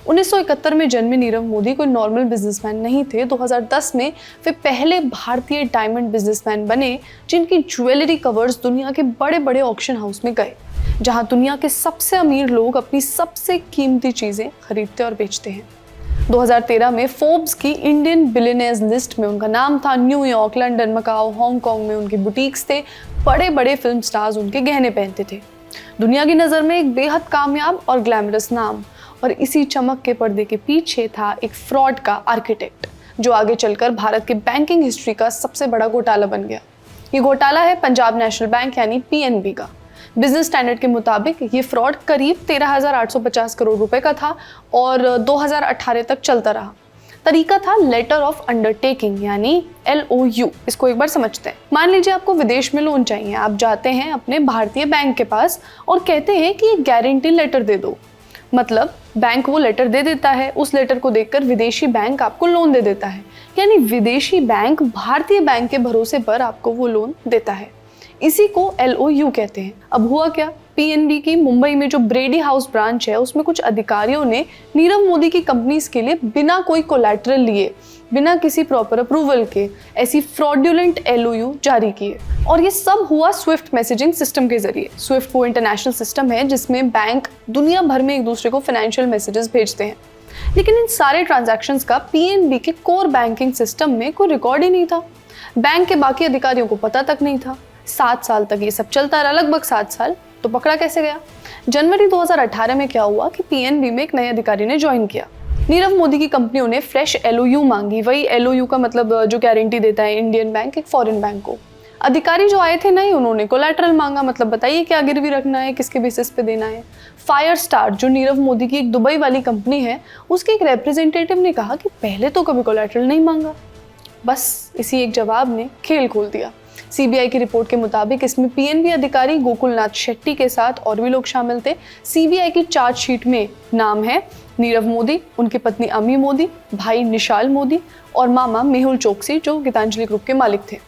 1971 में जन्मे नीरव मोदी कोई नॉर्मल बिजनेसमैन नहीं थे। 2010 में वे पहले भारतीय डायमंड बिजनेसमैन बने जिनकी ज्वेलरी कवर्स दुनिया के बड़े बड़े ऑक्शन हाउस में गए, जहां दुनिया के सबसे अमीर लोग अपनी सबसे कीमती चीजें खरीदते और बेचते हैं। 2013 में फोर्ब्स की इंडियन बिलियनियर्स लिस्ट में उनका नाम था। न्यूयॉर्क, लंदन, मकाओ, हांगकांग में उनके बुटीक्स थे। बड़े बड़े फिल्म स्टार्स उनके गहने पहनते थे। दुनिया की नज़र में एक बेहद कामयाब और ग्लैमरस नाम। और इसी चमक के पर्दे के पीछे था एक फ्रॉड का आर्किटेक्ट, जो आगे चलकर भारत के बैंकिंग हिस्ट्री का सबसे बड़ा घोटाला बन गया। ये घोटाला है पंजाब नेशनल बैंक यानी पीएनबी का। बिजनेस स्टैंडर्ड के मुताबिक ये फ्रॉड करीब 13,850 करोड़ रुपए का था और 2018 तक चलता रहा। तरीका था लेटर ऑफ अंडरटेकिंग यानी LOU। इसको एक बार समझते हैं। मान लीजिए आपको विदेश में लोन चाहिए। आप जाते हैं अपने भारतीय बैंक के पास और कहते हैं कि एक गारंटी लेटर दे दो। मतलब बैंक वो लेटर दे देता है। उस लेटर को देखकर विदेशी बैंक आपको लोन दे देता है, यानी विदेशी बैंक भारतीय बैंक के भरोसे पर आपको वो लोन देता है। इसी को LOU कहते हैं। अब हुआ क्या, पीएनबी की मुंबई में जो ब्रेडी हाउस ब्रांच है उसमें कुछ अधिकारियों ने नीरव मोदी की कंपनीज के लिए बिना कोई कोलैटरल लिए, बिना किसी प्रॉपर अप्रूवल के ऐसी फ्रॉड्यूलेंट LOU जारी किए। और ये सब हुआ स्विफ्ट मैसेजिंग सिस्टम के जरिए। स्विफ्ट वो इंटरनेशनल सिस्टम है जिसमें बैंक दुनिया भर में एक दूसरे को फाइनेंशियल मैसेजेस भेजते हैं। लेकिन इन सारे ट्रांजैक्शंस का पीएनबी के कोर बैंकिंग सिस्टम में कोई रिकॉर्ड ही नहीं था। बैंक के बाकी अधिकारियों को पता तक नहीं था। 7 साल तक ये सब चलता रहा, लगभग 7 साल। तो पकड़ा कैसे गया? जनवरी 2018 में क्या हुआ कि पीएनबी में एक नए अधिकारी ने ज्वाइन किया। नीरव मोदी की कंपनियों ने फ्रेश LOU मांगी। वही LOU का मतलब जो गारंटी देता है इंडियन बैंक एक फॉरेन बैंक को। अधिकारी जो आए थे नहीं, उन्होंने कोलैटरल मांगा। मतलब बताइए क्या गिरवी रखना है, किसके बेसिस पे देना है। फायर स्टार जो नीरव मोदी की एक दुबई वाली कंपनी है, उसके एक रिप्रेजेंटेटिव ने कहा कि पहले तो कभी कोलैटरल नहीं मांगा। बस इसी एक जवाब ने खेल खोल दिया। सीबीआई की रिपोर्ट के मुताबिक इसमें पीएनबी अधिकारी गोकुलनाथ शेट्टी के साथ और भी लोग शामिल थे। सीबीआई की चार्जशीट में नाम है नीरव मोदी, उनकी पत्नी अमी मोदी, भाई निशाल मोदी और मामा मेहुल चोकसी जो गीतांजलि ग्रुप के मालिक थे।